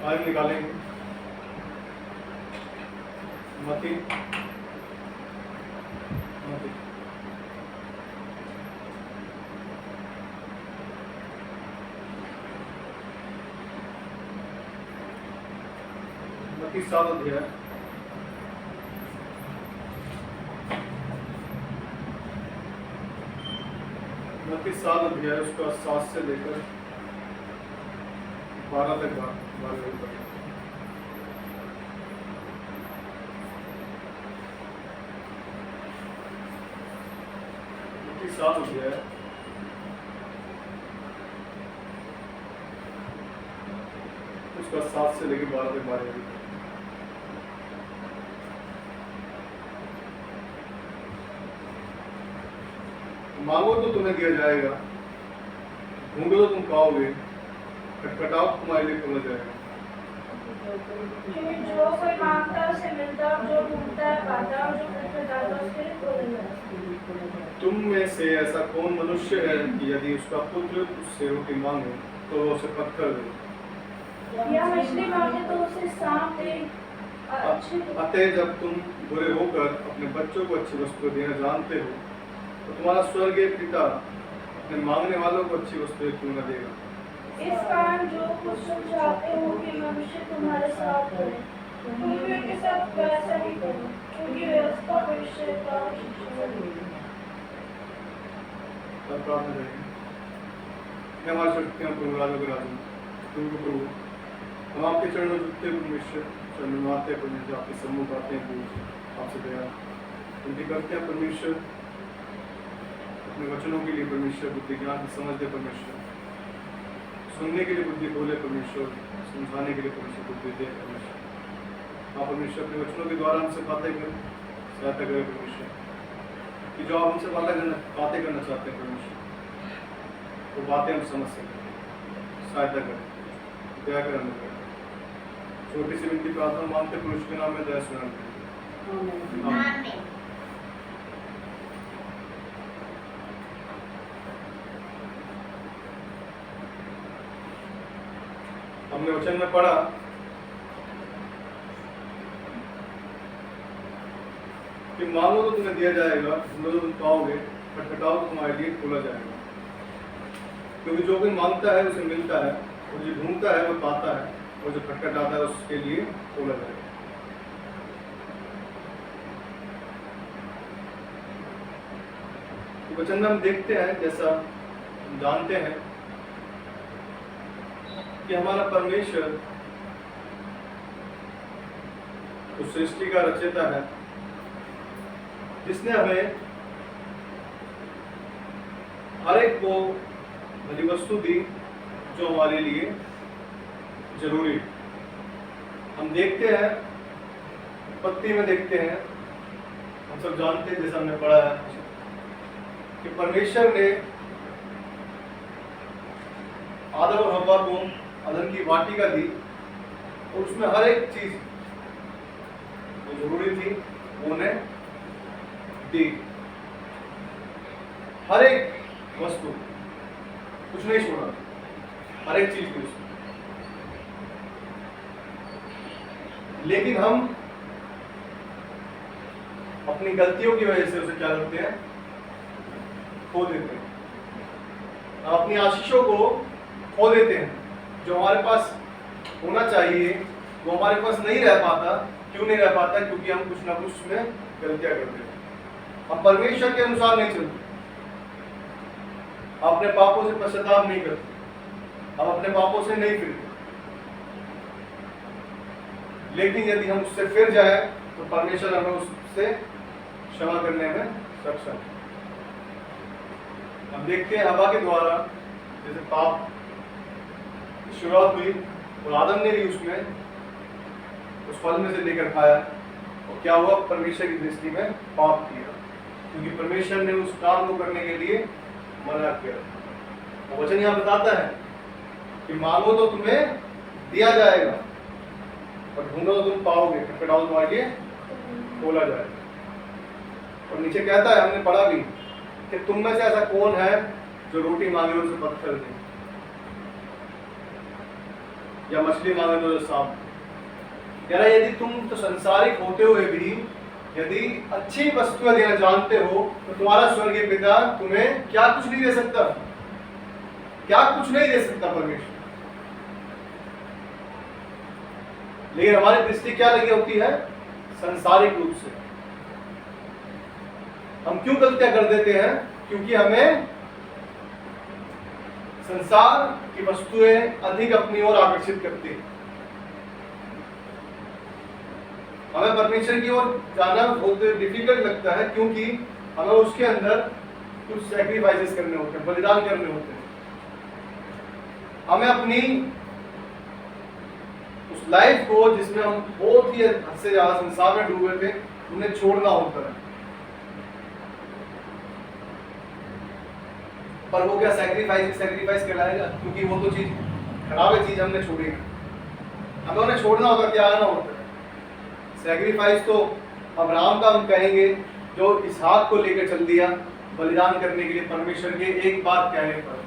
आज निकालेंगे मती मती 7 अध्याय मती 7 अध्याय उसका 7 से लेकर 12 तक बात करें। मती 7 अध्याय उसका 7 से लेकर 12 तक बात करें। मांगो तो तुम्हें दिया जाएगा, ढूंढो तो तुम पाओगे, खटखटाओ तुम्हारे लिए खोला जाएगा। जो कोई मांगता है उसे मिलता है, जो ढूंढता है पाता है, जो खटखटाता है उसके लिए खोला जाता है। तुम में से ऐसा कौन मनुष्य है कि यदि उसका पुत्र उससे रोटी मांगे तो वो उसे पत्थर दे, या मछली मांगे तो उसे सांप दे? अतः जब तुम बुरे होकर अपने बच्चों को अच्छी वस्तु देना जानते हो तो तुम्हारा स्वर्गीय पिता अपने मांगने वालों को अच्छी वस्तुएं क्यों न देगा। इस कारण जो कुछ तुम चाहते हो कि मनुष्य तुम्हारे साथ करे, तुम भी उनके साथ वैसा ही करो, क्योंकि व्यवस्था भविष्य का शिक्षा देगी। तब प्रार्थना करेंगे। मैं हमारी शक्तियाँ प्रभु राजों के राजू प्रभु प्रभु हम आपके चरणों में झुकते परमेश्वर चरणों में आते हैं परमेश्वर, आपके सम्मुख आते हैं प्रभु, आपसे दया उनकी करते हैं परमेश्वर, अपने वचनों के लिए परमेश्वर बुद्धि ज्ञान की समझ दे परमेश्वर, सुनने के लिए बुद्धि खोले परमेश्वर, समझाने के लिए परमेश्वर बुद्धि दे परमेश्वर। आप परमेश्वर अपने वचनों के द्वारा हमसे बातें करें, सहायता करें परमेश्वर, कि जो आप हमसे बातें करना चाहते हैं परमेश्वर वो बातें हम समझ सकें, सहायता करें, दया करें हमें करें। छोटी सी विनती प्रार्थना मांगते पुरुष के नाम में दया सुना करें। हमने वचन में पढ़ा कि मांगो तो तुम्हें दिया जाएगा, ढूंढो तो तुम पाओगे, खटखटाओ तो तुम्हारे लिए खोला जाएगा। क्योंकि जो कोई मांगता है उसे मिलता है, और जो ढूंढता है वो पाता है, और जो खटखटाता है उसके लिए खोला जाएगा। तो वचन में हम देखते हैं, जैसा हम जानते हैं कि हमारा परमेश्वर उस सृष्टि का रचयिता है, जिसने हमें हर एक को भली वस्तु दी जो हमारे लिए जरूरी है। हम देखते हैं, उत्पत्ति में देखते हैं, हम सब जानते हैं, जैसा हमने पढ़ा है कि परमेश्वर ने आदम और हव्वा को अदन की वाटिका दी और उसमें हर एक चीज जो जरूरी थी वो उन्हें दी। हर एक वस्तु, कुछ नहीं छोड़ा, हर एक चीज की उसमें। लेकिन हम अपनी गलतियों की वजह से उसे क्या करते हैं, खो देते हैं। हम अपनी आशीषों को खो देते हैं, जो हमारे पास होना चाहिए वो हमारे पास नहीं रह पाता। क्यों नहीं रह पाता? क्योंकि हम कुछ ना कुछ उसमें गलतियां करते हैं, हम परमेश्वर के अनुसार नहीं चलते, अपने पापों से पश्चाताप नहीं करते, हम अपने पापों से नहीं फिरते। लेकिन यदि हम उससे फिर जाए तो परमेश्वर हमें उससे क्षमा करने में सक्षम है। हम देखते हैं हवा के द्वारा जैसे पाप की शुरुआत हुई और आदम ने भी उसमें उस फल में से लेकर खाया, और क्या हुआ? परमेश्वर की दृष्टि में पाप किया, क्योंकि परमेश्वर ने उस काम को करने के लिए मना किया। और वचन यहाँ बताता है कि मांगो तो तुम्हें दिया जाएगा, और ढूंढो तो तुम पाओगे, खटखटाओ तुम्हारे लिए खोला जाएगा। और नीचे कहता है, हमने पढ़ा भी कि तुम में से ऐसा कौन है जो रोटी मांगे उसे पत्थर दे। या मछली मांगे तो सांप। कह रहा है यदि तुम तो संसारिक होते हुए भी यदि अच्छी वस्तुएं देना जानते हो तो तुम्हारा स्वर्गीय पिता तुम्हें क्या कुछ नहीं दे सकता? क्या कुछ नहीं दे सकता परमेश्वर। लेकिन हमारी दृष्टि क्या लगी होती है? संसारिक रूप से। हम क्यों गलतियां कर देते हैं? क्योंकि हमें संसार की वस्तुएं अधिक अपनी ओर आकर्षित करती हैं। हमें परमेश्वर की ओर जाना बहुत डिफिकल्ट लगता है, क्योंकि हमें उसके अंदर कुछ सैक्रिफाइसेस करने होते हैं, बलिदान करने होते हैं। हमें अपनी उस लाइफ को जिसमें हम बहुत ही हद से ज्यादा संसार में डूबे थे, उन्हें छोड़ना होता है। पर वो क्या सैक्रिफाइस कहलाएगा? क्योंकि वो तो चीज खराब है, चीज हमने छोड़ी है। हमें उन्हें छोड़ना होगा, त्यागना होता है। सैक्रिफाइस तो अब्राहम का हम कहेंगे, जो इसहाक को लेकर चल दिया बलिदान करने के लिए परमेश्वर के एक बात कहने पर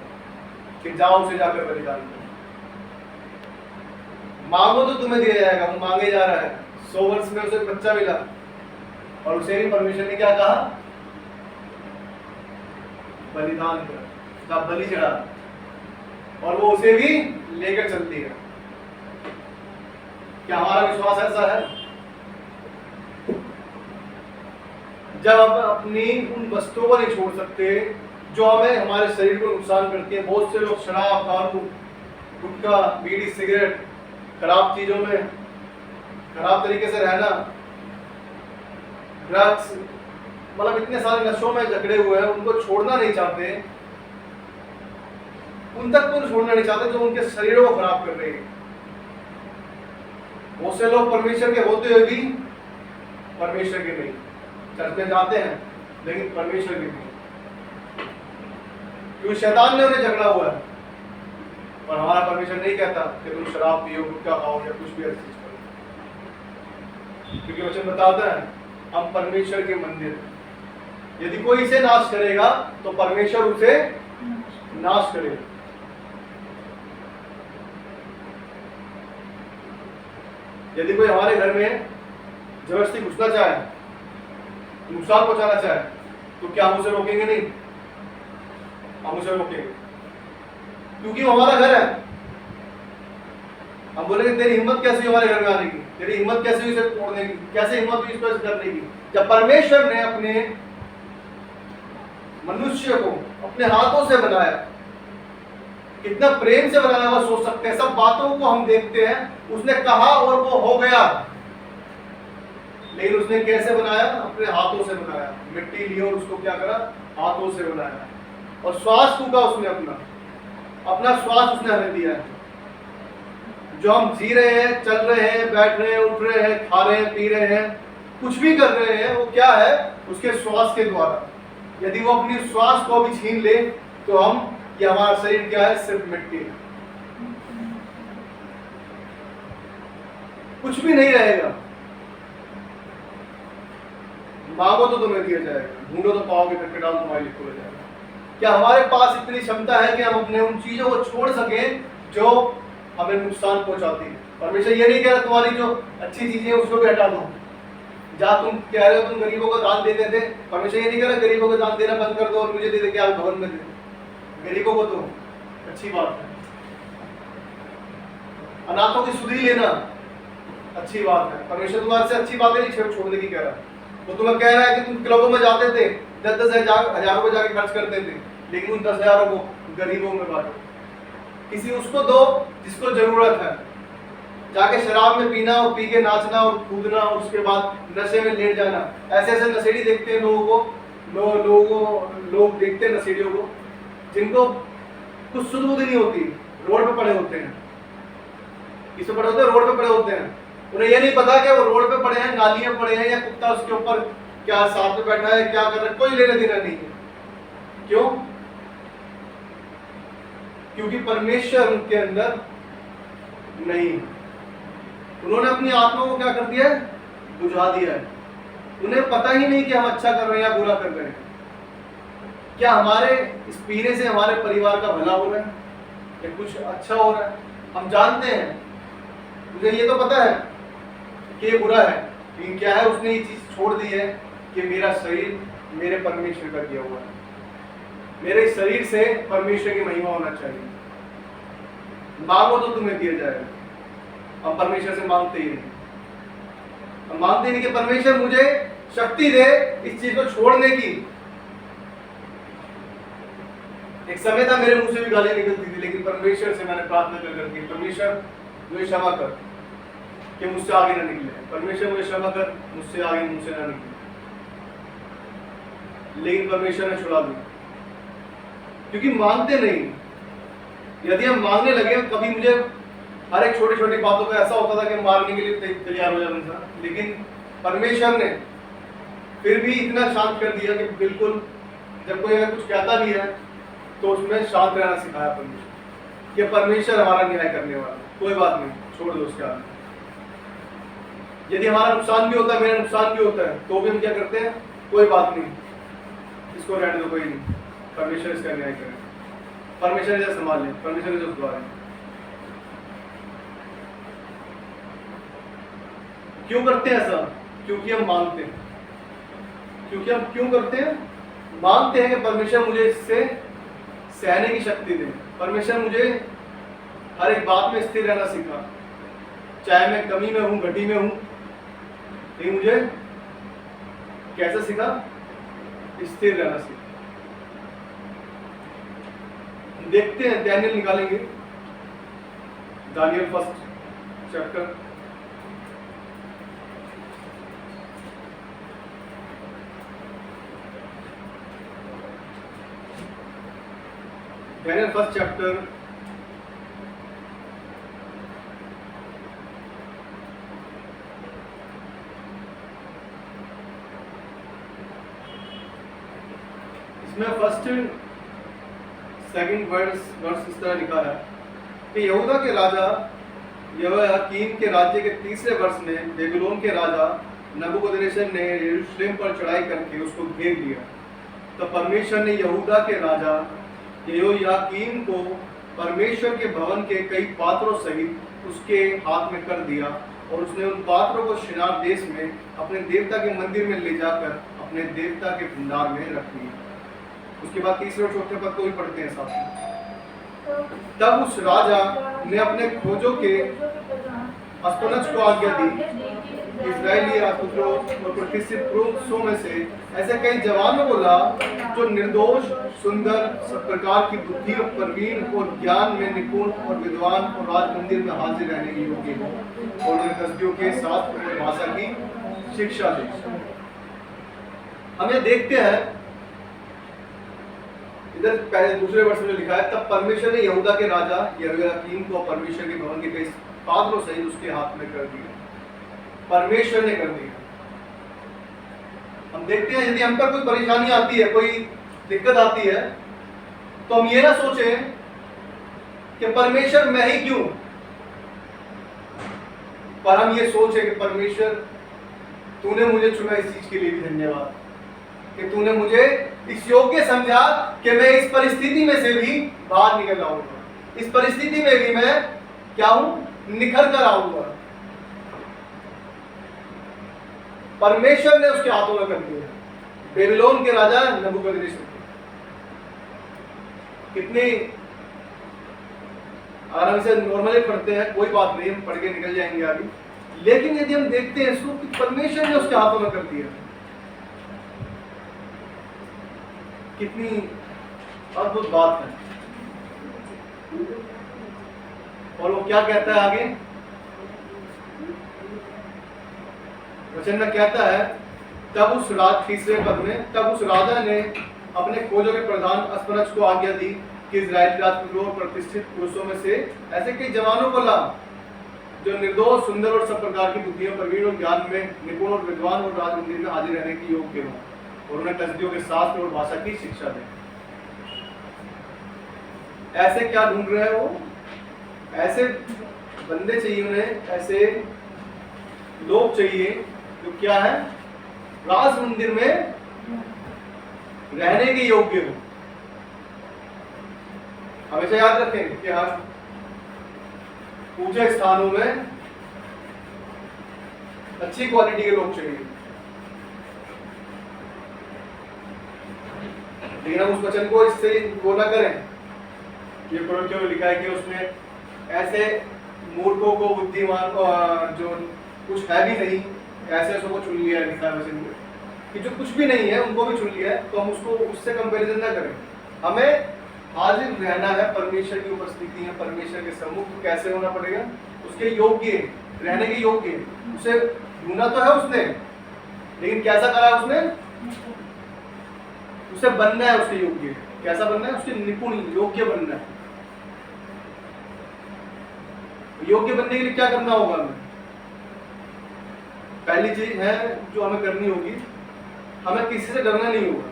कि जाओ उसे जाकर बलिदान करो। मांगो तो तुम्हें दिया जाएगा, वो मांगे जा रहा है। 100 वर्ष में उसे बच्चा मिला और उसे भी परमेश्वर ने क्या कहा? बलिदान कर, उसका बलि चढ़ा, और वो उसे भी लेकर चलती है। क्या हमारा विश्वास ऐसा है? जब हम अपनी उन वस्तुओं को नहीं छोड़ सकते जो हमें हमारे शरीर को नुकसान करती है। बहुत से लोग शराब, दारू, गुटखा, बीड़ी, सिगरेट, खराब चीजों में, खराब तरीके से रहना, ड्रग्स, मतलब इतने सारे नशों में जकड़े हुए हैं, उनको छोड़ना नहीं चाहते। उन तक को छोड़ना नहीं चाहते जो उनके शरीरों को खराब कर रहे हैं। बहुत से लोग परमेश्वर के होते हुए भी परमेश्वर के नहीं, चर्च में जाते हैं लेकिन परमेश्वर के नहीं, क्योंकि शैतान ने उन्हें झगड़ा हुआ है। और हमारा परमेश्वर नहीं कहता कि तुम शराब पियो, गुटखा खाओ या कुछ भी ऐसी चीज करो, क्योंकि वचन बताता है हम परमेश्वर के मंदिर हैं। यदि कोई इसे नाश करेगा तो परमेश्वर उसे नाश करेगा। यदि कोई हमारे घर में जबरदस्ती घुसना चाहे, नुकसान पहुंचाना चाहे, तो क्या हम उसे रोकेंगे? नहीं, हम उसे रोकेंगे, क्योंकि वो हमारा घर है। हम बोलेंगे तेरी हिम्मत कैसे हुई हमारे घर में आने की, तेरी हिम्मत कैसे हुई इसे तोड़ने की, कैसे हिम्मत हुई इस पर करने की। जब परमेश्वर ने अपने मनुष्य को अपने हाथों से बनाया, कितना प्रेम से बनाया हुआ सोच सकते हैं। सब बातों को हम देखते हैं, उसने कहा और वो हो गया। लेकिन उसने कैसे बनाया? अपने हाथों से बनाया। मिट्टी ली और उसको क्या करा? हाथों से बनाया। और श्वास फूका उसने, अपना श्वास उसने हमें दिया है। जो हम जी रहे हैं, चल रहे हैं, बैठ रहे हैं, उठ रहे हैं, खा रहे हैं, पी रहे हैं, कुछ भी कर रहे हैं, वो क्या है? उसके श्वास के द्वारा। यदि वो अपनी श्वास को भी छीन ले तो हम, कि हमारा शरीर क्या है? सिर्फ मिट्टी है, कुछ भी नहीं रहेगा। मांगो तो तुम्हें दिया जाएगा, ढूंढो तो पाओगे, खटखटाओ तो तुम्हारे लिए खोला जाएगा। क्या हमारे पास इतनी क्षमता है कि हम अपने उन चीजों को छोड़ सकें जो हमें नुकसान पहुंचाती है? परमेश्वर ये नहीं कह रहा तुम्हारी जो अच्छी चीजें उसको भी हटा दो। जहाँ तुम कह रहे हो तुम गरीबों को दान देते थे, परमेश्वर ये नहीं कह रहा गरीबों को दान देना बंद कर दो और मुझे दे दे, क्या भवन में दे दो। गरीबों को तो अच्छी बात है, अनाथों की सुधि लेना अच्छी बात है। परमेश्वर तुम्हारे से अच्छी बातें नहीं छोड़ने की कह रहा है। वो तुम्हें कह रहा है कि तुम क्लबों में जाते थे, 10-10 हजारों को जाके खर्च करते थे, लेकिन उन 10,000 को गरीबों में बांटो। किसी उसको दो जिसको जरूरत है। जाके शराब में पीना और पी के नाचना और कूदना और उसके बाद नशे में लेट जाना, ऐसे ऐसे नशेड़ी देखते हैं लोगों को, लोग देखते हैं नशेड़ियों को जिनको कुछ सुध बुद्धि नहीं होती, रोड पे पड़े होते हैं। किससे पड़े होते हैं? रोड पे पड़े होते हैं। उन्हें ये नहीं पता कि वो रोड पे पड़े हैं, नाली में पड़े हैं, या कुत्ता उसके ऊपर क्या साथ में बैठा है, क्या कर रहा है, कोई लेना देना नहीं है। क्यों? क्योंकि परमेश्वर उनके अंदर नहीं। उन्होंने अपनी आत्मा को क्या कर दिया है? बुझा दिया है। उन्हें पता ही नहीं कि हम अच्छा कर रहे हैं या बुरा कर रहे हैं। क्या हमारे इस पीने से हमारे परिवार का भला हो रहा है या कुछ अच्छा हो रहा है? हम जानते हैं मुझे ये तो पता है कि ये बुरा है, लेकिन क्या है, उसने ये चीज छोड़ दी है कि मेरा शरीर मेरे परमेश्वर का दिया हुआ है, मेरे शरीर से परमेश्वर की महिमा होना चाहिए। मांगो तो तुम्हें दिया जाएगा। हम परमेश्वर से मांगते ही नहीं, हम मांगते नहीं कि परमेश्वर मुझे शक्ति दे इस चीज को छोड़ने की। एक समय था मेरे मुंह से भी गाली निकलती थी, लेकिन परमेश्वर से मैंने प्रार्थना कर करके, परमेश्वर मुझे क्षमा कर कि मुझसे आगे ना निकले, परमेश्वर मुझे क्षमा कर मुझसे आगे मुझसे ना निकले। लेकिन परमेश्वर ने छुड़ा दी, क्योंकि मांगते नहीं। यदि हम मांगने लगे, कभी मुझे हर एक छोटी छोटी बातों पे ऐसा होता था कि मारने के लिए तैयार हो जाता था, लेकिन परमेश्वर ने फिर भी इतना शांत कर दिया कि बिल्कुल जब कोई अगर कुछ कहता भी है तो उसमें शांत रहना सिखाया परमेश्वर, कि परमेश्वर हमारा न्याय करने वाला, कोई बात नहीं, छोड़ दो उसके आगे। यदि हमारा नुकसान भी होता है, मेरा नुकसान भी होता है, तो भी हम क्या करते हैं, कोई बात नहीं, इसको रहने दो, कोई नहीं, परमेश्वर इसका न्याय करे, परमेश्वर इसे संभाल ले, परमेश्वर इसे सुधारे। क्यों करते हैं ऐसा? क्योंकि हम मांगते हैं। क्योंकि हम क्यों करते हैं? मांगते हैं कि परमेश्वर मुझे इससे सहने की शक्ति दे, परमेश्वर मुझे हर एक बात में स्थिर रहना सिखा, चाहे मैं कमी में हूं, घटी में हूं, लेकिन मुझे कैसे सिखा? स्थिर रहना सिखा। देखते हैं, दानियल निकालेंगे, Daniel first chapter, Daniel first chapter इसमें फर्स्ट सेकंड वर्स इस तरह लिखा है कि यहूदा के राजा यहोयाकीम के राज्य के तीसरे वर्ष में बेबीलोन के राजा नबूकदनेस्सर ने यरूशलेम पर चढ़ाई करके उसको घेर लिया। तो परमेश्वर ने यहूदा के राजा यहोयाकीम को परमेश्वर के भवन के कई पात्रों सहित उसके हाथ में कर दिया, और उसने उन पात्रों को शिनार देश में अपने देवता के मंदिर में ले जाकर अपने देवता के भंडार में रख दिया। उसके बाद तीसरे और चौथे पद को भी पढ़ते हैं साथ में। तब उस राजा ने अपने खोजों के अस्पनज को आज्ञा दी, इस्राएली राजपुत्रों और प्रतिष्ठित पुरुषों में से ऐसे कई जवानों को ला जो निर्दोष, सुंदर, सब प्रकार की बुद्धि और प्रवीण और ज्ञान में निपुण और विद्वान और राज मंदिर में हाजिर रहने के योग्य हो, और उन्हें कसदियों के साथ भाषा की शिक्षा दे। हम ये देखते हैं इधर पहले दूसरे वर्ष में जो लिखा है, तब परमेश्वर ने यहूदा के राजा यहोयाकीम को परमेश्वर के भवन के कई पात्रों सहित उसके हाथ में कर दिया। परमेश्वर ने कर दिया। हम देखते हैं यदि हम पर कोई परेशानी आती है, कोई दिक्कत आती है, तो हम ये ना सोचें कि परमेश्वर मैं ही क्यों, पर हम ये सोचें कि परमेश्वर तूने मुझे चुना, इस चीज के लिए भी धन्यवाद कि तूने मुझे इस योग्य समझा कि मैं इस परिस्थिति में से भी बाहर निकल आऊंगा, इस परिस्थिति में भी मैं क्या हूं, निखर कर आऊंगा। परमेश्वर ने उसके हाथों में कर दिया, बेबीलोन के राजा नबूकदनेस्सर। कितनी आराम से नॉर्मली पढ़ते हैं, कोई बात नहीं, हम पढ़ के निकल जाएंगे आगे, लेकिन यदि हम देखते हैं इसको कि परमेश्वर ने उसके हाथों में कर दिया, कितनी अद्भुत बात है। और वो क्या कहता है आगे, वचन में कहता है, तब उस तीसरे पद में, तब उस राजा ने अपने खोजों के प्रधान अस्पनज को आज्ञा दी कि इजराइली राजपुत्रों और प्रतिष्ठित पुरुषों में से ऐसे कई जवानों को ला जो निर्दोष, सुंदर और सब प्रकार की बुद्धियों, प्रवीण और ज्ञान में निपुण और विद्वान और राज मंदिर में हाजिर रहने के योग्य हो, और उन्हें कसदियों के शास्त्र और भाषा की शिक्षा दे। ऐसे क्या ढूंढ रहे हैं वो? ऐसे बंदे चाहिए उन्हें, ऐसे लोग चाहिए जो क्या है, राज मंदिर में रहने के योग्य हो। हमेशा याद रखें कि हम ऊंचे स्थानों में अच्छी क्वालिटी के लोग चाहिए। लेकिन हम उस वचन को इससे वो ना करें। ये कुरिन्थियों में लिखा है कि उसने ऐसे मूर्खों को, बुद्धिमान को, जो कुछ है भी नहीं, ऐसे ऐसों को चुन लिया है, लिखा है वचन में कि जो कुछ भी नहीं है उनको भी चुन लिया है। तो हम उसको उससे कंपैरिजन ना करें। हमें हाजिर रहना है परमेश्वर की उपस्थिति है, परमेश्वर के सम्मुख। तो कैसे होना पड़ेगा? उसके योग्य रहने के योग्य। उसे ढूंढा तो है उसने, लेकिन कैसा करा उसने? उसे बनना है उसके योग्य। कैसा बनना है? उसके निपुण, योग्य बनना है। योग्य बनने के लिए क्या करना होगा हमें? पहली चीज है जो हमें करनी होगी, हमें किसी से डरना नहीं होगा।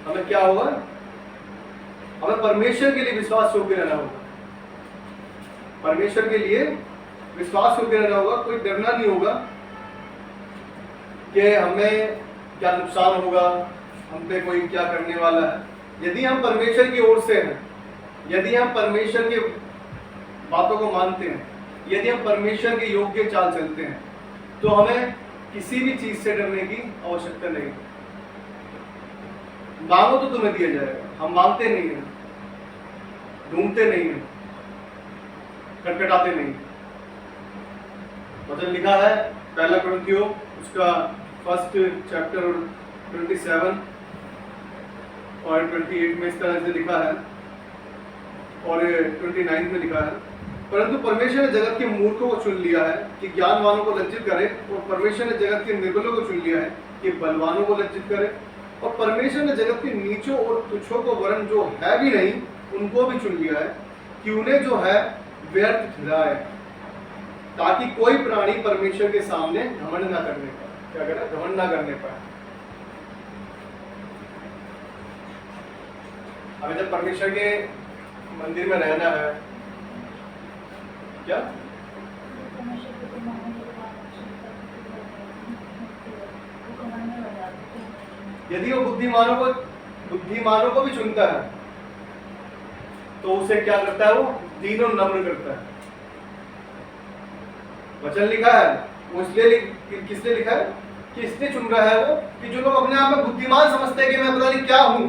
हमें क्या होगा? हमें परमेश्वर के लिए विश्वास योग्य रहना होगा। परमेश्वर के लिए विश्वास योग्य रहना होगा। कोई डरना नहीं होगा कि हमें क्या नुकसान होगा, हम पे कोई क्या करने वाला है। यदि हम परमेश्वर की ओर से हैं, यदि हम परमेश्वर की बातों को मानते हैं, यदि हम परमेश्वर के योग्य चाल चलते हैं, तो हमें किसी भी चीज से डरने की आवश्यकता नहीं। मांगो तो तुम्हें दिया जाएगा। हम मांगते नहीं हैं, ढूंढते नहीं हैं, खटखटाते नहीं। वचन लिखा है पहला कुरिन्थियों उसका 1 चैप्टर 27 और 28 में इस तरह से लिखा है, और 29 में लिखा है, परंतु परमेश्वर ने जगत के मूर्खों को चुन लिया है कि ज्ञानवानों को लज्जित करे, और परमेश्वर ने जगत के निर्बलों को चुन लिया है कि बलवानों को लज्जित करे, और परमेश्वर ने जगत के नीचों और तुच्छों को, वरन जो है भी नहीं उनको भी चुन लिया है कि उन्हें जो है व्यर्थ ठहराए, ताकि कोई प्राणी परमेश्वर के सामने घमंड ना करने पाए। क्या कह रहा है? घमंड ना करने पाए। हमें जब परमेश्वर के मंदिर में रहना है, क्या यदि वो बुद्धिमानों को भी चुनता है, तो उसे क्या करता है? वो दीन और नम्र करता है। वचन लिखा है, वो इसलिए किसने लिखा है? कि इसलिए चुन रहा है वो कि जो लोग अपने आप में बुद्धिमान समझते हैं कि मैं पता नहीं क्या हूं,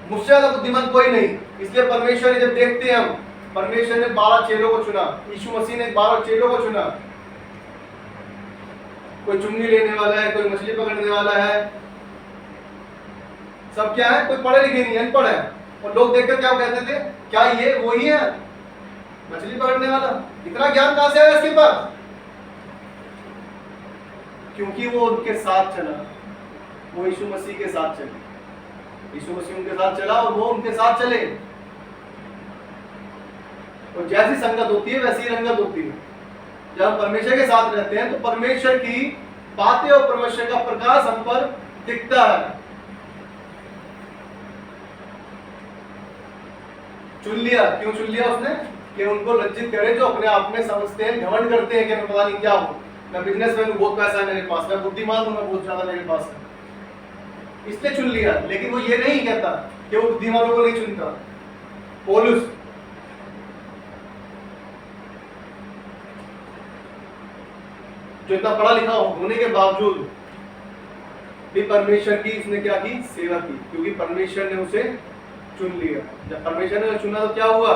मुझसे ज्यादा बुद्धिमान कोई नहीं। इसलिए परमेश्वर ने जब देखते हैं हम, परमेश्वर ने 12 चेलों को चुना, यीशु मसीह ने 12 चेलों को चुना। कोई चुंगी लेने वाला है, कोई मछली पकड़ने वाला है, सब क्या है? कोई पढ़े लिखे नहीं, अनपढ़ है। और लोग देखकर क्या कहते थे? क्या ये वही है मछली पकड़ने वाला? इतना ज्ञान कहां से आया इसके पास? क्योंकि वो उनके साथ चला, वो यीशु मसीह के साथ चले। यीशु मसीह उनके साथ चला और वो उनके साथ चले। और जैसी संगत होती है वैसी रंगत होती है। जब हम परमेश्वर के साथ रहते हैं तो परमेश्वर की बातें और परमेश्वर का प्रकाश हम पर दिखता है। चुन लिया, क्यों चुन लिया उसने? कि उनको लज्जित करे जो अपने आप में समझते हैं, घमंड करते हैं कि मैं पता नहीं क्या हूं, मैं बिजनेसमैन हूं, बहुत पैसा है मेरे पास, मैं बुद्धिमान हूं, मैं बहुत ज्यादा मेरे पास है, इसलिए चुन लिया। लेकिन वो ये नहीं कहता कि वो बुद्धिमानों को नहीं चुनता। पौलुस जो इतना पढ़ा लिखा होने के बावजूद भी परमेश्वर की उसने क्या की? सेवा की, क्योंकि परमेश्वर ने उसे चुन लिया। जब परमेश्वर ने चुना तो क्या हुआ?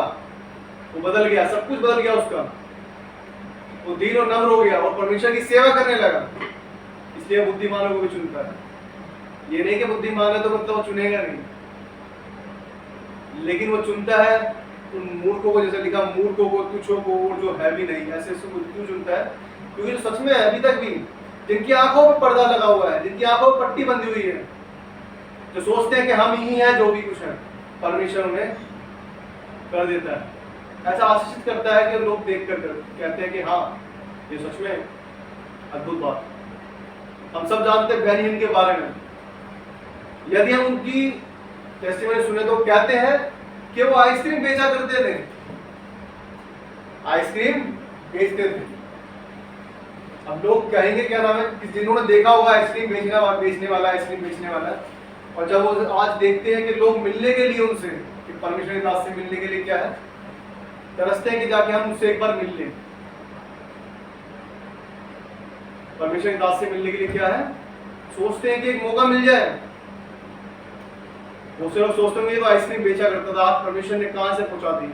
वो बदल गया, सब कुछ बदल गया उसका। वो दीन और नम्र हो गया और परमेश्वर की सेवा करने लगा। इसलिए बुद्धिमानों को भी चुनता है। ये नहीं कि बुद्धिमान है तो मतलब वो चुनेगा नहीं, लेकिन वो चुनता है उन मूर्खों को, जैसे लिखा मूर्खों को, तुच्छों को, और जो है भी नहीं, ऐसे क्यों चुनता है? क्योंकि जो सच में अभी तक भी जिनकी आंखों पर पर्दा लगा हुआ है, जिनकी आंखों पर पट्टी बंधी हुई है, जो सोचते हैं कि हम ही हैं जो भी कुछ है, परमेश्वर उन्हें कर देता है। ऐसा आशीषित करता है कि लोग देख कर कहते हैं कि हाँ ये सच में अद्भुत बात। हम सब जानते हैं बेनियन के बारे में। यदि हम उनकी टेस्टिमनी सुने तो कहते हैं कि वो आइसक्रीम बेचा करते थे, आइसक्रीम बेचते थे। अब लोग कहेंगे क्या नाम है, जिन्होंने देखा होगा आइसक्रीम बेचने वाला, आइसक्रीम बेचने वाला, और जब वो आज देखते हैं कि लोग मिलने के लिए उनसे, कि परमेश्वर के दास से मिलने के लिए क्या है, तरसते हैं कि जाके हम उससे एक बार मिल लें। परमेश्वर के दास से मिलने के लिए क्या है, सोचते हैं कि एक मौका मिल जाए। दूसरे लोग सोचते होंगे तो आइसक्रीम बेचा करता था, आज परमेश्वर ने कहां से पहुंचा दी।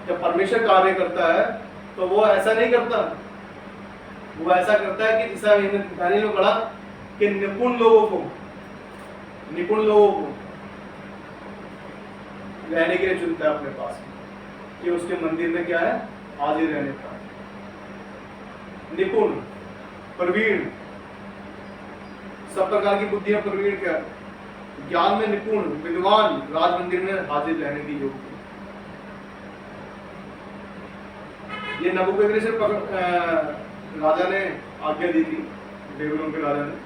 जब परमेश्वर कार्य करता है तो वो ऐसा नहीं करता, वो ऐसा करता है कि जैसा दानियेल में पढ़ा कि निपुण लोगों को रहने के लिए चुनता है अपने पास, कि उसके मंदिर में क्या है, हाजिर रहने का। निपुण, प्रवीण, सब प्रकार की बुद्धि में प्रवीण, क्या ज्ञान में निपुण, विद्वान, राज मंदिर में हाजिर रहने की योग्य। ये नबूकदनेस्सर राजा ने आज्ञा दी थी, बेबीलोन के राजा ने,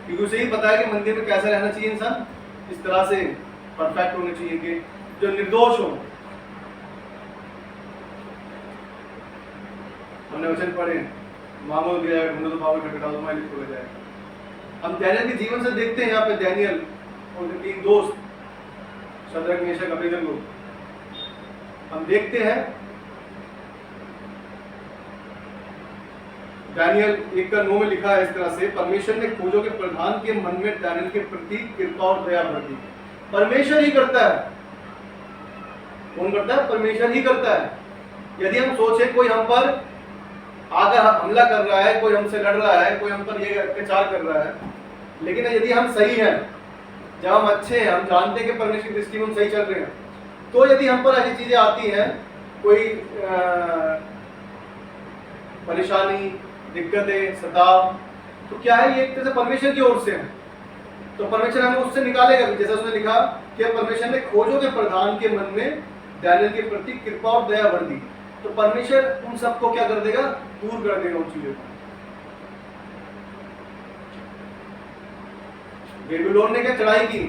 क्योंकि उसे ही पता है कि मंदिर में कैसा रहना चाहिए इंसान, इस तरह से परफेक्ट होने चाहिए कि जो निर्दोष हो। हमने वचन पढ़े, मांगो दिया जाएगा, ढूंढो तो पाओगे, खटखटाओ तो माइल खोला जाएगा। हम दानियेल के जीवन से देखते हैं यहाँ पे दानियेल और उनके तीन दोस्त शद्रक, मेशक, अबेदनगो, हम देखते हैं दानियेल 1:9 में लिखा है इस तरह से, परमेश्वर ने खोजों के प्रधान के मन में दानियेल के प्रति कृपा और दया भर दी। परमेश्वर ही करता है। कौन करता है? परमेश्वर ही करता है। यदि हम सोचे कोई हम पर आकर हमला कर रहा है, कोई हमसे लड़ रहा है, कोई हम पर ये अत्याचार कर रहा है, लेकिन यदि हम सही हैं, जब हम अच्छे हैं, हम जानते हैं कि परमेश्वर की दृष्टि में हम सही चल रहे हैं, तो यदि हम पर ऐसी चीजें आती हैं, कोई परेशानी, दिक्कतें, सताव, तो क्या है, ये एक तरह से परमेश्वर की ओर से है। तो परमेश्वर हमें उससे निकालेगा भी, जैसा उसने लिखा कि परमेश्वर ने खोजों के प्रधान के मन में दानियेल के प्रति कृपा और दया भर दी। तो परमेश्वर उन सबको क्या कर देगा? दूर कर देगा उन चीजों को। बेबीलोन ने क्या चढ़ाई की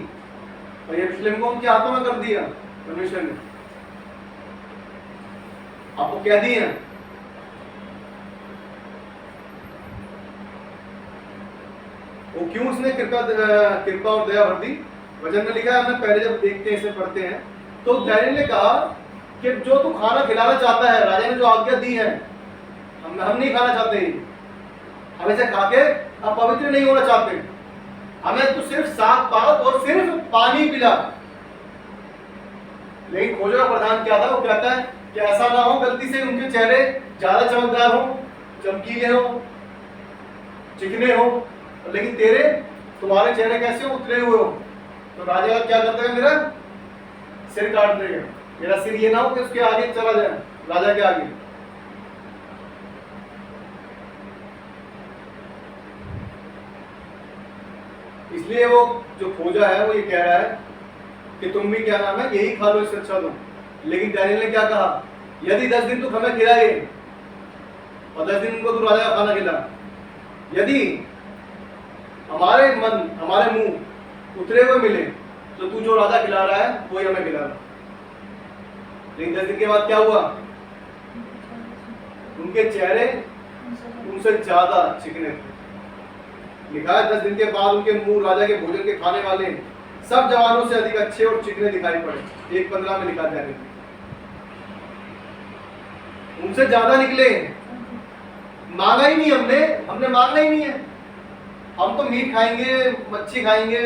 और यरूशलेम को उनके हाथों में कर दिया परमेश्वर ने। आपको क्या दी है? वो क्यों उसने कृपा और दया भर दी? वचन में लिखा है, हमने पहले जब देखते हैं, इसे पढ़ते हैं, तो दानियेल ने कहा कि जो तू खाना खिलाना चाहता है, राजा ने जो आज्ञा दी है, हम नहीं खाना चाहते, हम इसे खा के अब पवित्र नहीं होना चाहते, हमें तो सिर्फ साग पात और सिर्फ पानी पिला। लेकिन खोजों का प्रधान क्या था? वो कहता है कि ऐसा ना हो गलती से उनके चेहरे ज्यादा चमकदार हो, चमकीले हो, चिकने हो, लेकिन तुम्हारे चेहरे कैसे हो? उतरे हुए हो। तो राजा क्या करता है? मेरा सिर काट देगा। मेरा सिर ये ना हो कि उसके आगे चला जाए, राजा के आगे। इसलिए वो जो खोजा है वो ये कह रहा है कि तुम भी क्या नाम है, यही खा लो, इससे अच्छा दो। लेकिन दानियेल ने क्या कहा? यदि 10 दिन तू हमें खिलाए और 10 दिन उनको तू राजा का खाना खिला, यदि हमारे मन, हमारे मुंह उतरे हुए मिले, तो तू जो राजा खिला रहा है वही हमें खिला रहा। लेकिन 10 दिन के बाद क्या हुआ? उनके चेहरे उनसे ज्यादा चिकने थे। लिखा है 10 दिन के बाद उनके मुंह राजा के भोजन के खाने वाले सब जवानों से अधिक अच्छे और चिकने दिखाई पड़े। 1:15 में लिखा है, उनसे ज्यादा निकले। मांगा ही नहीं हमने मांगना ही नहीं है। हम तो मीट खाएंगे, मच्छी खाएंगे,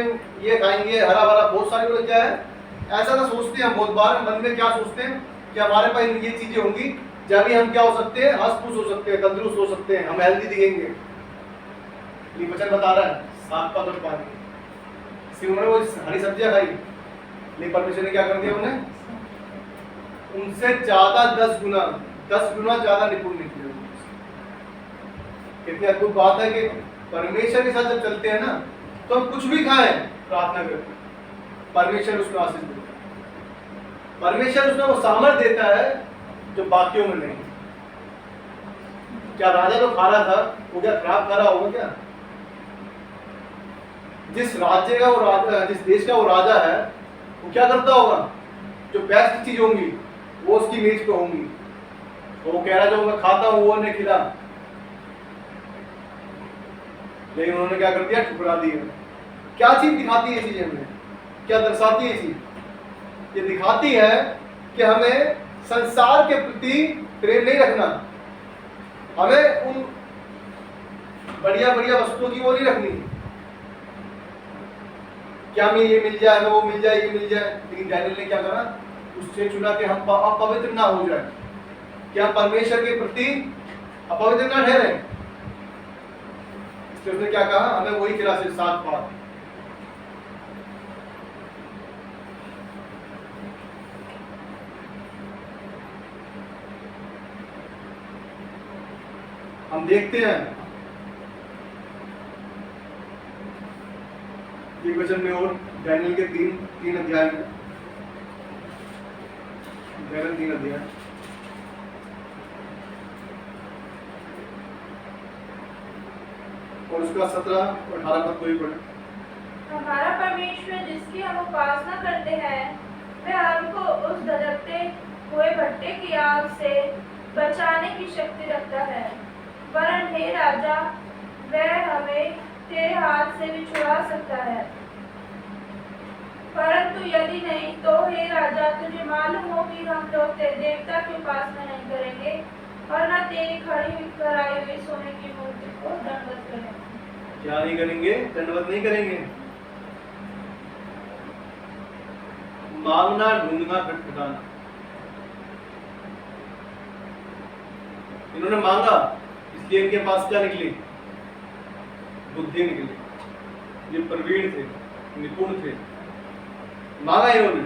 ये खाएंगे, हरा भरा, बहुत सारे लोग क्या है ऐसा ना सोचते हैं। बहुत बार मन में क्या सोचते हैं कि हमारे पास ये चीजें होंगी, जब भी हम क्या हो सकते हैं, हंस-फूस हो सकते हैं, तंदुरुस्त हो सकते हैं, हम हेल्दी दिखेंगे। ये वचन बता रहा है, साग पात और पानी। उन्होंने वो हरी सब्जियां खाई, लेकिन परमेश्वर ने क्या कर दिया? उन्हें उनसे ज्यादा 10 गुना ज्यादा निपुण निकले। कितनी अद्भुत बात है कि परमेश्वर के साथ जब चलते हैं ना, तो हम कुछ भी खाएं, प्रार्थना करते, परमेश्वर उसमें आशीष देता है। परमेश्वर उसमें वो सामर्थ्य देता है जो बाकियों में नहीं। क्या राजा जो खा रहा था वो क्या खराब खा रहा होगा? क्या जिस राज्य का वो राजा, जिस देश का वो राजा है, वो क्या करता होगा? जो बेस्ट चीज होंगी वो उसकी मेज पे होंगी, तो वो कह रहा जो मैं खाता हूं वो नहीं खिला। लेकिन उन्होंने क्या कर दिया? ठुकरा दिया। क्या चीज दिखाती है चीजें हमें? क्या दर्शाती है चीज? ये दिखाती है कि हमें संसार के प्रति प्रेम नहीं रखना, हमें उन बढ़िया बढ़िया वस्तुओं की वो नहीं रखनी कि हमें ये मिल जाए, हमें वो मिल जाए, ये मिल जाए। लेकिन डैनियल ने क्या करा, उससे चुना कि हम अपवित्र ना हो जाए, क्या परमेश्वर के प्रति अपवित्र ना ठहरे। इसलिए उसने क्या कहा, हमें वही खिला से 7 पात। हम देखते हैं एक वचन में और डैनियल के 3 अध्याय में, डैनियल 3 अध्याय और उसका 17 और 18 पद को ही पढ़े। हमारा परमेश्वर जिसकी हम उपासना करते हैं वह हमको उस धधकते हुए भट्टे की आग से बचाने की शक्ति रखता है, वरन हे राजा वह हमें तेरे हाथ से भी छुड़ा सकता है। परंतु यदि नहीं तो हे राजा तुझे मालूम हो कि हम लोग तेरे देवता की उपासना नहीं करेंगे और न तेरी खड़ी कराई हुई सोने की मूर्ति को दंडवत करेंगे। क्या नहीं करेंगे? दंडवत नहीं करेंगे। मांगना, ढूंढना, खटखटाना। इन्होंने मांगा, इसलिए इनके पास क्या निकली? बुद्धि निकली। ये प्रवीण थे, निपुण थे, मांगा इन्होंने।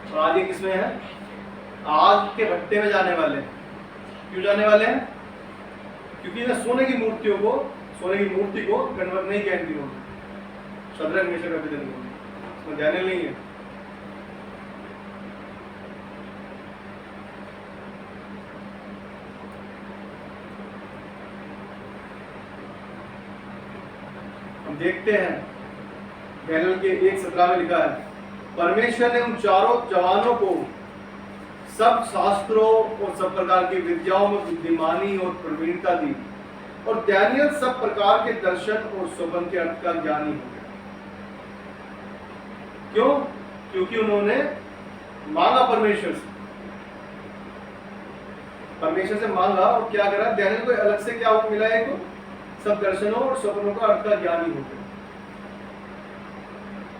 और आज ये किसमें है? आग के भट्टे में जाने वाले हैं। क्यों जाने वाले हैं? क्योंकि ना सोने की मूर्तियों को, सोने की मूर्ति को कन्वर्ट नहीं किया इन शद्रक, मेशक, अबेदनगो, इसमें डैनियल नहीं है। हम देखते हैं डैनियल के 1:17 में लिखा है, परमेश्वर ने उन चारों जवानों को सब शास्त्रों और सब प्रकार की विद्याओं में बुद्धिमानी और प्रवीणता दी, और डैनियल सब प्रकार के दर्शन और स्वप्न के अर्थ का ज्ञानी हो गया। क्यों? क्योंकि उन्होंने मांगा परमेश्वर से, परमेश्वर से मांगा और क्या करा? डैनियल को अलग से क्या मिला है? को सब दर्शनों और स्वप्नों का अर्थ का ज्ञानी हो गया।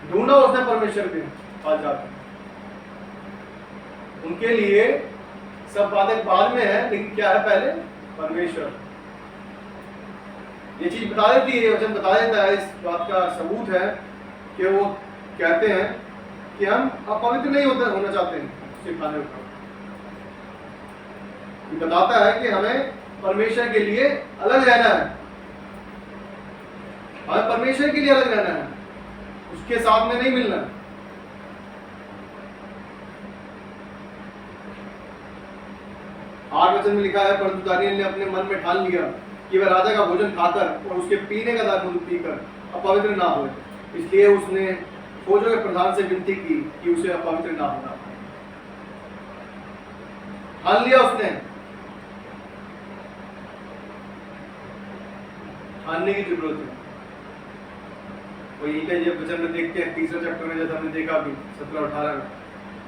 ढूंढा उसने परमेश्वर के पास जाकर। उनके लिए सब बातें बाद में है, लेकिन क्या है पहले? परमेश्वर। ये चीज बता देती है, वचन बता देता है, इस बात का सबूत है कि वो कहते हैं कि हम अपवित्र नहीं होना चाहते हैं उसके खाने पर। ये बताता है कि हमें परमेश्वर के लिए अलग रहना है, हमें परमेश्वर के लिए अलग रहना है, उसके साथ में नहीं मिलना। आठ वचन में लिखा है, परंतु दानियेल ने अपने मन में ठान लिया कि वह राजा का भोजन खाकर और उसके पीने का दाखमधु पीकर अपवित्र ना हो, इसलिए उसने फौजों के प्रधान से विनती की कि उसे अपवित्र ना होना। ठान लिया उसने, ठानने की जरूरत है। वही जब वचन में देखते हैं 3रे चैप्टर में, जैसा हमने देखा अभी 17-18 में,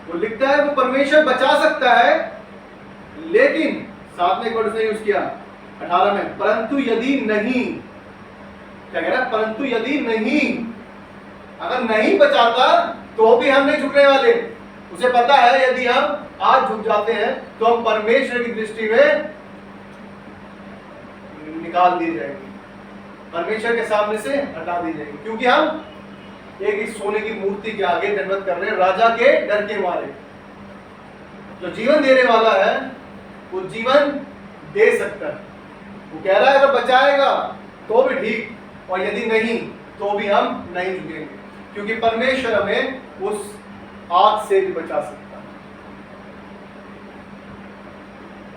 वो लिखता है वो परमेश्वर बचा सकता है, लेकिन साथ में एक वर्ड उसने यूज किया 18 में, परंतु यदि नहीं, क्या कह रहा है? परंतु यदि नहीं, अगर नहीं बचाता तो भी हम नहीं झुकने वाले। उसे पता है यदि हम आज झुक जाते हैं तो हम परमेश्वर की दृष्टि में निकाल दिए जाएंगे, परमेश्वर के सामने से हटा दी जाएगी, क्योंकि हम एक इस सोने की मूर्ति के आगे दंडवत कर रहे हैं, राजा के डर के मारे। जो जीवन देने वाला है वो जीवन दे सकता है। वो कह रहा है अगर बचाएगा तो भी ठीक, और यदि नहीं तो भी हम नहीं झुकेंगे, क्योंकि परमेश्वर हमें उस आग से भी बचा सकता है।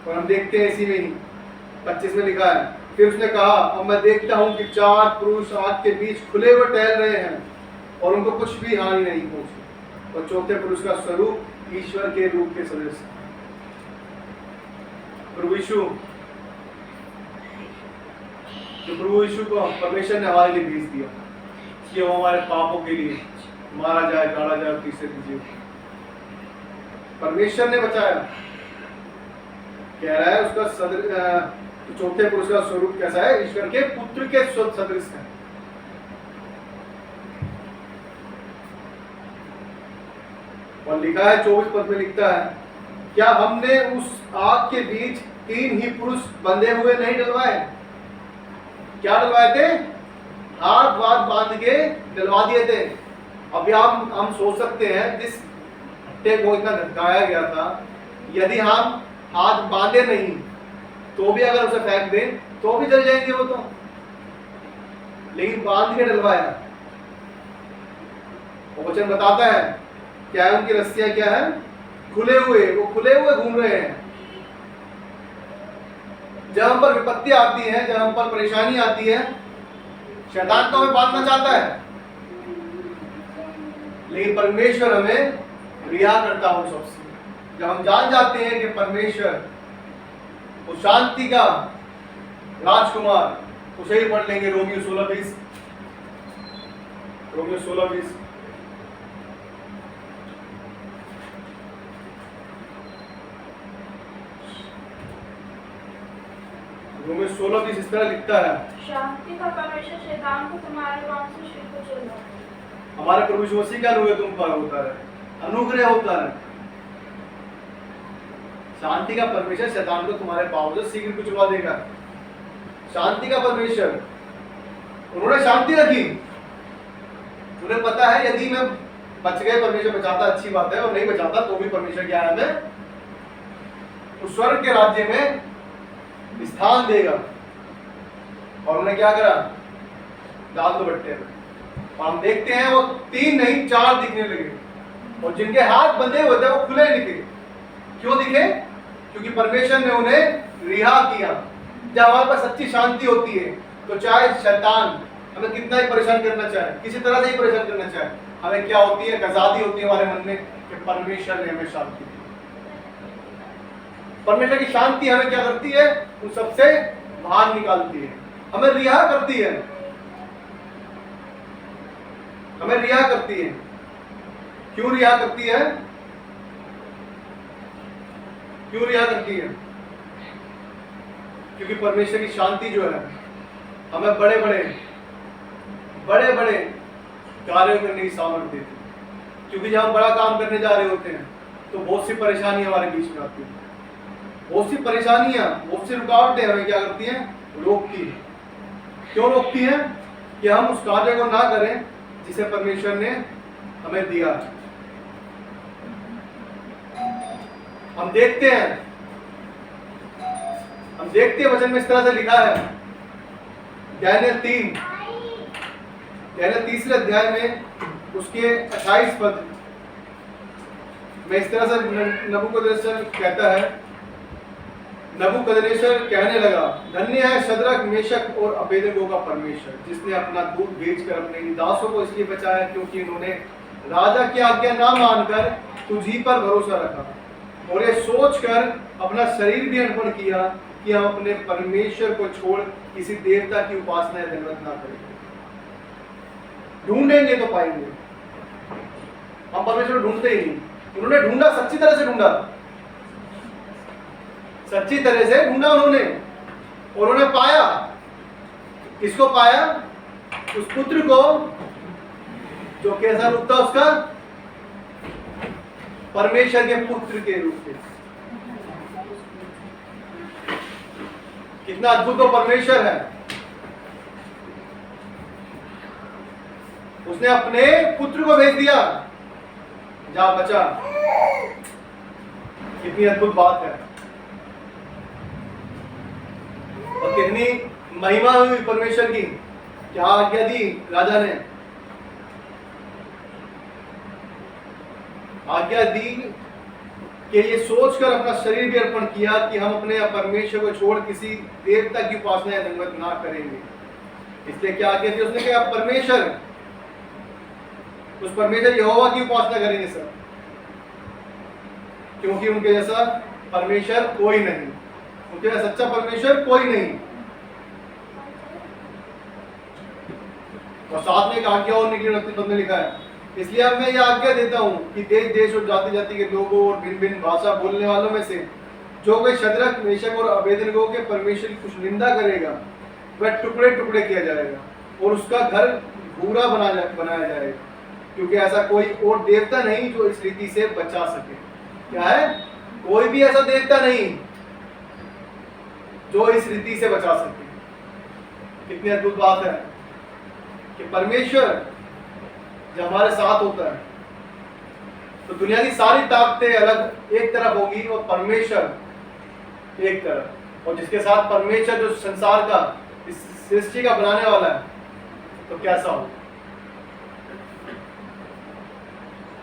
और हम देखते हैं इसी में ही 25 में लिखा है, फिर उसने कहा, अब मैं देखता हूं कि 4 पुरुष आग के बीच खुले हुए टहल रहे हैं और उनको कुछ भी हानि नहीं पहुंची, और चौथे पुरुष का स्वरूप ईश्वर के रूप के सदृश। प्रभु यीशु को परमेश्वर ने हमारे लिए भेज दिया कि वो हमारे पापों के लिए मारा जाए, गाड़ा जाए और तीसरे दिन जी उठे। परमेश्वर ने बचाया। कह रहा है उसका चौथे पुरुष का स्वरूप कैसा है? ईश्वर के पुत्र के सदृश है। और लिखा है 24 पद में लिखता है, क्या हमने उस आग के बीच 3 ही पुरुष बंधे हुए नहीं डलवाए? क्या डलवाए थे? हाथ वाथ बांध के डलवा दिए थे। अभी हम सोच सकते हैं जिस भट्टे को इतना धमकाया गया था, यदि हम हाथ बांधे नहीं तो भी अगर उसे फेंक दें तो भी जल जाएंगे वो तो, लेकिन बांध के डलवाया। और वचन बताता है क्या है, उनकी रस्सियां क्या है? खुले हुए, वो खुले हुए घूम रहे हैं। जब हम पर विपत्ति आती है, जब हम पर परेशानी आती है, शैतान तो हमें बांधना चाहता है, लेकिन परमेश्वर हमें रिहा करता है उन सबसे। जब हम जान जाते हैं कि परमेश्वर वो शांति का राजकुमार, उसे ही पढ़ लेंगे रोमियो 16:20। रोमियो 16:20। रोमियो 16:20 इस तरह लिखता है, शांति का परमेश्वर शैतान को तुम्हारे पांव से शीघ्र को चलो। हमारे प्रभु यीशु मसीह का अनुग्रह तुम पर होता है, अनुग्रह होता है। शांति का परमेश्वर शैतान को तुम्हारे पांव से शीघ्र कुचलवा देगा। शांति का परमेश्वर, उन्होंने शांति रखी। उन्हें पता है यदि मैं बच गए, परमेश्वर बचाता, अच्छी बात है, और नहीं बचाता तो भी परमेश्वर क्या है, हमें उस स्वर्ग के राज्य में स्थान देगा। और उन्होंने क्या करा? डाल दो भट्टे में। और हम देखते हैं वो 3 नहीं 4 दिखने लगे, और जिनके हाथ बंधे हुए थे वो खुले दिखे। क्यों दिखे? क्योंकि परमेश्वर ने उन्हें रिहा किया। जब हमारे पास सच्ची शांति होती है तो चाहे शैतान हमें कितना ही परेशान करना चाहे, किसी तरह से ही परेशान करना चाहे, हमें क्या होती है? आजादी होती है हमारे मन में कि परमेश्वर ने हमें शांति दी। परमेश्वर की शांति हमें क्या करती है? उन सबसे बाहर निकालती है, हमें रिहा करती है, हमें रिहा करती है। क्यों रिहा करती है? क्यों रिहा करती है? क्योंकि परमेश्वर की शांति जो है हमें बड़े बड़े कार्य करने की सामर्थ्य देती है। क्योंकि जब हम बड़ा काम करने जा रहे होते हैं तो बहुत सी परेशानी हमारे बीच में आती है, बहुत सी परेशानियां, बहुत सी रुकावटें हमें क्या करती हैं? रोकती है। क्यों रोकती हैं? कि हम उस कार्य को ना करें जिसे परमेश्वर ने हमें दिया। हम देखते हैं वचन में इस तरह से लिखा है, दानियल 3 अध्याय में उसके 28 पद में इस तरह से नबूकदनेस्सर कहता है, नबूकदनेस्सर कहने लगा, धन्य है शद्रक, मेशक और अबेदनगो का परमेश्वर, जिसने अपना दूध बेचकर अपने इन दासों को इसलिए बचाया क्योंकि इन्होंने राजा की आज्ञा ना मानकर तुझी पर भरोसा रखा, और ये सोचकर अपना शरीर भी अर्पण किया कि हम अपने परमेश्वर को छोड़ किसी देवता की उपासना या धन्यवाद ना करें। ढूंढेंगे तो पाएंगे। हम परमेश्वर ढूंढते ही नहीं। उन्होंने ढूंढा, सच्ची तरह से ढूंढा, सच्ची तरह से ढूंढा उन्होंने, और उन्होंने पाया। किसको पाया? उस पुत्र को जो कैसा रूप था उसका? परमेश्वर के पुत्र के रूप में। कितना अद्भुत वो परमेश्वर है। उसने अपने पुत्र को भेज दिया, जा बचा। कितनी अद्भुत बात है, और कितनी महिमा हुई परमेश्वर की। क्या आज्ञा दी राजा ने? आज्ञा दी कि ये सोचकर अपना शरीर भी अर्पण किया कि हम अपने परमेश्वर को छोड़ किसी देवता की उपासना या धन्यवाद ना करेंगे। इसलिए क्या आज्ञा दी उसने? कि परमेश्वर, उस परमेश्वर यहोवा की उपासना करेंगे सब, क्योंकि उनके जैसा परमेश्वर कोई नहीं, उनके जैसा सच्चा परमेश्वर कोई नहीं। और साथ में एक आज्ञा और निकली 29 पद में लिखा है, इसलिए अब मैं ये आज्ञा देता हूँ कि देश देश और जाति जाति के लोगों और भिन्न भिन्न भाषा बोलने वालों में से जो कोई शद्रक मेशक और अबेदनगो के परमेश्वर की कुछ निंदा करेगा वह टुकड़े टुकड़े किया जाएगा और उसका घर भूरा बनाया जाएगा, क्योंकि ऐसा कोई और देवता नहीं जो इस रीति से बचा सके। क्या है? कोई भी ऐसा देवता नहीं जो इस रीति से बचा सके। कितनी अद्भुत बात है कि परमेश्वर जब हमारे साथ होता है तो दुनिया की सारी ताकतें अलग एक तरफ होगी और परमेश्वर एक तरफ, और जिसके साथ परमेश्वर जो संसार का इस सृष्टि का बनाने वाला है तो कैसा हो।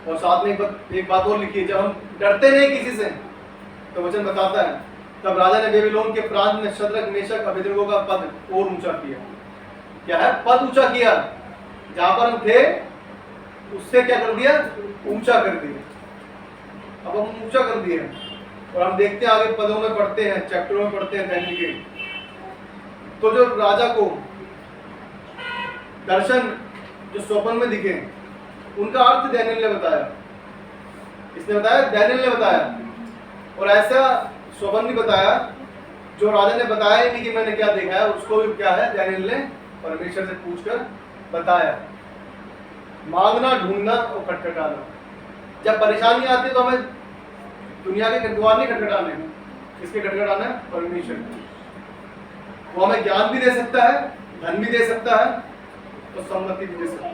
और साथ में एक बात और लिखी है, जब हम डरते नहीं किसी से तो वचन बताता है तब राजा ने बेबीलोन के प्रांत में शद्रक मेशक अबेदनगो का पद और ऊंचा किया। क्या है? पद ऊंचा किया। जहां पर हम थे उससे क्या कर दिया? ऊंचा कर दिया। अब हम ऊंचा कर दिए और हम देखते हैं आगे पदों में पढ़ते हैं, चैप्टरों में पढ़ते हैं दानियेल के। तो जो राजा को दर्शन जो स्वप्न में दिखे उनका अर्थ दानियेल ने बताया। किसने बताया? दानियेल ने बताया। और ऐसा स्वप्न नहीं बताया जो राजा ने बताया ही नहीं कि मैंने क्या देखा है, उसको भी क्या है दानियेल ने परमेश्वर से पूछकर बताया। मांगना, ढूंढना और खटखटाना। जब परेशानी आती है तो हमें दुनिया के द्वार नहीं खटखटाने, किसके खटखटाना है? परमेश्वर। वो हमें ज्ञान भी दे सकता है, धन भी दे सकता है और सम्मति भी दे सकता है।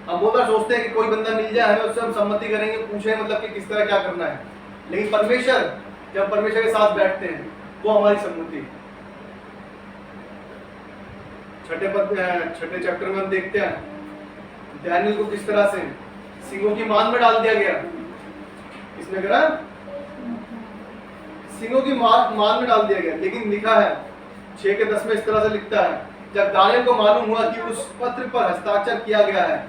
हम बहुत बार सोचते हैं कि कोई बंदा मिल जाए हमें, उससे हम सम्मति करेंगे, पूछे मतलब कि किस तरह क्या करना है। लेकिन परमेश्वर, जब परमेश्वर के साथ बैठते हैं वो हमारी सम्मति। छठे चैप्टर में हम देखते हैं दानियेल को किस तरह से सिंहों की मान में डाल दिया गया। किसने करा? सिंहों की मान में डाल दिया गया। लेकिन लिखा है 6 के 10 में इस तरह से लिखता है, जब दानियेल को मालूम हुआ कि उस पत्र पर हस्ताक्षर किया गया है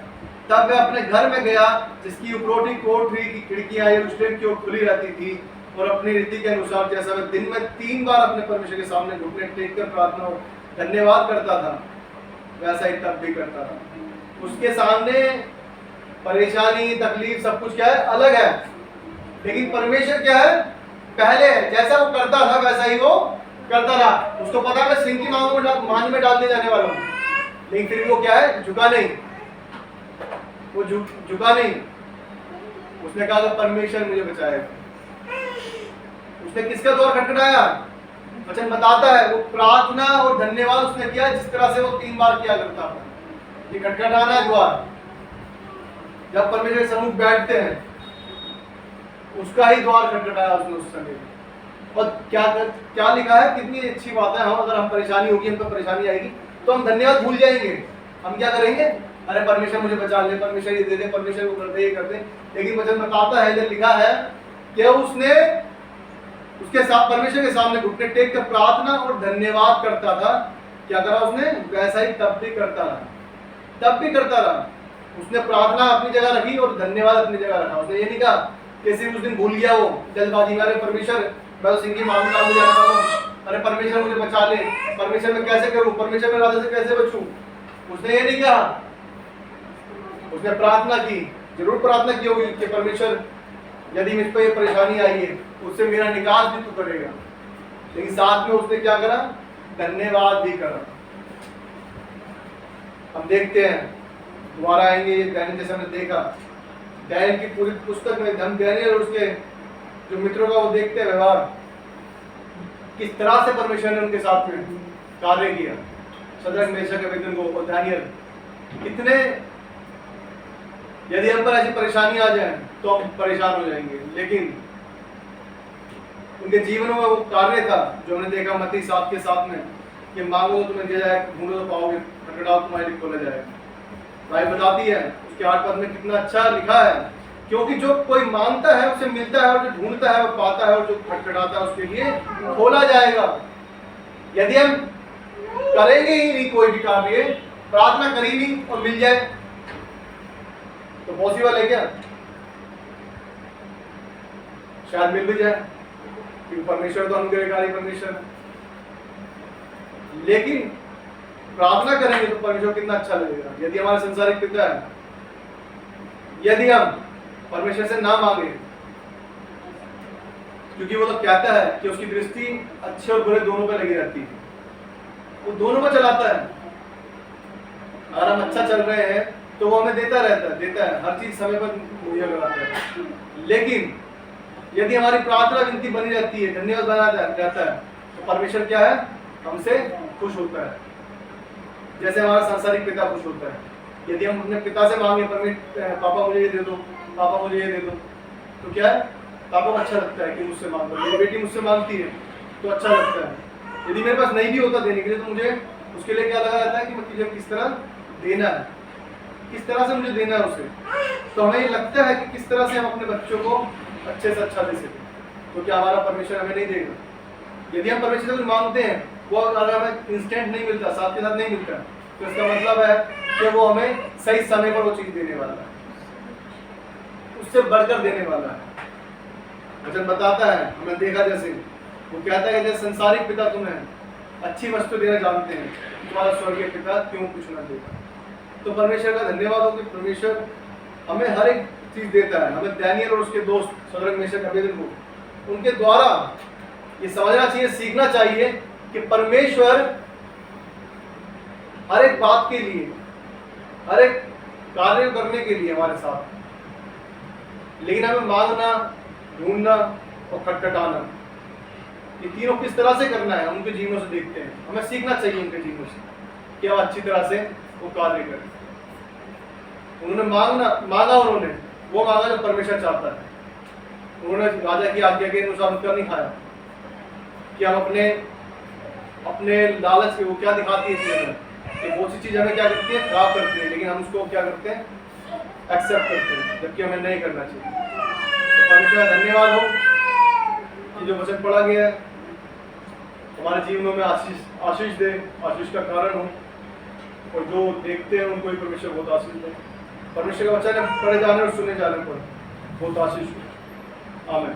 तब वह अपने घर में गया जिसकी उपरोटी कोठरी की खिड़कियां यरूशलेम की ओर खुली रहती थी, और अपनी रीति के अनुसार जैसा वह दिन में 3 बार अपने परमेश्वर के सामने घुटने टेक कर प्रार्थना और धन्यवाद करता था वैसा ही तब भी करता था। उसके सामने परेशानी, तकलीफ सब कुछ क्या है? अलग है। लेकिन परमेश्वर क्या है? पहले है। जैसा वो करता था वैसा ही वो करता रहा। उसको पता है मैं सिंह की मान में डाल दिए जाने वाला हूँ, लेकिन फिर भी वो क्या है? झुका नहीं। वो झुका नहीं। उसने कहा कि परमेश्वर मुझे बचाएगा। उसने किसका द्वार खटखटाया? वचन बताता है वो प्रार्थना और धन्यवाद उसने किया जिस तरह से वो 3 बार किया करता था। ये खटखटाना है द्वार। जब परमेश्वर के सम्मुख बैठते हैं उसका ही द्वार खटखटाया उसने उस समय। और क्या लिखा है? कितनी अच्छी बात है। हम अगर हम परेशानी होगी, हम पे परेशानी आएगी तो हम धन्यवाद भूल जाएंगे। हम क्या करेंगे? अरे परमेश्वर मुझे बचा ले, परमेश्वर ये दे दे, परमेश्वर वो कर दे, ये कर दे। लेकिन वचन बताता है, जब लिखा है कि उसने उसके साथ परमेश्वर के सामने घुटने टेक कर प्रार्थना और धन्यवाद करता था। क्या करा उसने? वैसा ही तब भी करता रहा। तब भी करता रहा। उसने प्रार्थना अपनी जगह रखी और धन्यवाद अपनी जगह रखा। उसने ये नहीं कहा कैसे उस दिन भूल गया वो जल्दबाजी में, अरे परमेश्वर मैं तो सिंह की मान में डाल दिया जाने वाला हूं, अरे परमेश्वर मुझे बचा ले, परमेश्वर मैं कैसे करूं, परमेश्वर मैं राजा से कैसे बचूं। उसने ये नहीं कहा। उसने प्रार्थना की। जरूर प्रार्थना की होगी कि परमेश्वर यदि मुझ पर ये परेशानी आई है उससे मेरा निकास भी तू करेगा। लेकिन साथ में उसने क्या करा? धन्यवाद भी करा। हम देखते हैं दोबारा आएंगे ये दानियेल, जैसे हमने देखा दानियेल की पूरी पुस्तक में हम दानियेल और उसके जो मित्रों का वो देखते हैं व्यवहार, किस तरह से परमेश्वर ने उनके साथ में कार्य किया। शद्रक, मेशक, अबेदनगो और दानियेल कितने, यदि हम पर ऐसी परेशानी आ जाए तो हम परेशान हो जाएंगे, लेकिन उनके जीवनों में वो कार्य था जो हमने देखा मत्ती 7 के 7 में कि मांगो तो तुम्हें दिया जाएगा, ढूंढो तो पाओगे, खटखटाओ तुम्हारे लिए खोला जाएगा। बाइबल बताती है उसके 8 पद में कितना अच्छा लिखा है, क्योंकि जो कोई मांगता है उसे मिलता है और जो ढूंढता है वो पाता है और जो खटखटाता है उसके लिए खोला जाएगा। यदि हम करेंगे ही नहीं कोई भी कार्य, प्रार्थना करी नहीं और मिल जाए तो पॉसिबल है क्या? शायद मिल भी जाए, क्योंकि परमेश्वर तो अनुग्रहकारी परमेश्वर है। लेकिन प्रार्थना करेंगे तो परमेश्वर कितना अच्छा लगेगा। यदि हमारा संसारिक पिता है, यदि हम परमेश्वर से ना मांगे, क्योंकि वो तो कहता है कि उसकी दृष्टि अच्छे और बुरे दोनों पे लगी रहती है, वो दोनों को चलाता है। अगर हम अच्छा चल रहे हैं तो वो हमें देता है, हर चीज समय पर मुहैया कराता है। लेकिन यदि हमारी प्रार्थना विनती बनी रहती है, धन्यवाद बनाता रहता है, तो परमेश्वर क्या है, हमसे खुश होता है, जैसे हमारा सांसारिक पिता खुश होता है। यदि हम अपने पिता से मांगे, पापा मुझे ये दे दो, पापा मुझे ये दे दो, तो क्या है, पापा को अच्छा लगता है कि मुझसे मांगो। मेरी बेटी मुझसे मांगती है तो अच्छा लगता है। यदि मेरे पास नहीं भी होता देने के लिए, तो मुझे उसके लिए क्या लगा रहता है कि मुझे किस तरह देना है, किस तरह से मुझे देना है उसे। तो हमें ये लगता है कि किस तरह से हम अपने बच्चों को अच्छे से अच्छा दे सकें। तो क्या हमारा परमेश्वर हमें नहीं देगा? यदि हम परमेश्वर से मांगते हैं, वो अगर हमें इंस्टेंट नहीं मिलता, साथ के साथ नहीं मिलता, तो इसका मतलब है कि वो हमें सही समय पर वो चीज देने वाला है, उससे बढ़कर देने वाला है। वचन बताता है, हमने देखा जैसे वो कहता है कि जैसे संसारिक पिता तुम्हें अच्छी वस्तु देना जानते हैं, तुम्हारा स्वर्गीय पिता क्यों कुछ न देगा। तो परमेश्वर का धन्यवाद हो कि परमेश्वर हमें हर एक चीज देता है। हमें दानियल और उसके दोस्त शद्रक मेशक अबेदनगो, उनके द्वारा ये समझना चाहिए, सीखना चाहिए कि परमेश्वर हर एक बात के लिए, हर एक कार्य करने के लिए हमारे साथ, लेकिन हमें मांगना, ढूंढना और खटखटाना, ये तीनों किस तरह से करना है, हम उनके जीवनों से देखते हैं। हमें सीखना चाहिए उनके जीवनों से कि हम अच्छी तरह से वो कार्य करें। उन्होंने मांगा वो मांगा जो परमेश्वर चाहता है। उन्होंने राजा की आज्ञा के अनुसार उत्तर नहीं खाया कि हम अपने लालच के, वो क्या दिखाती है इसमें कि बहुत सी चीज हमें क्या करती है, खराब करती है, लेकिन हम उसको क्या करते हैं, एक्सेप्ट करते हैं, जबकि हमें नहीं करना चाहिए। तो परमेश्वर का धन्यवाद हो कि जो वचन पढ़ा गया है हमारे जीवनों में आशीष दे, आशीष का कारण हो, और जो देखते हैं उनको ही परमेश्वर बहुत आशीष दे। परमेश्वर का वचन पढ़े जाने और सुने जाने पर बहुत आशीष हो। आमीन।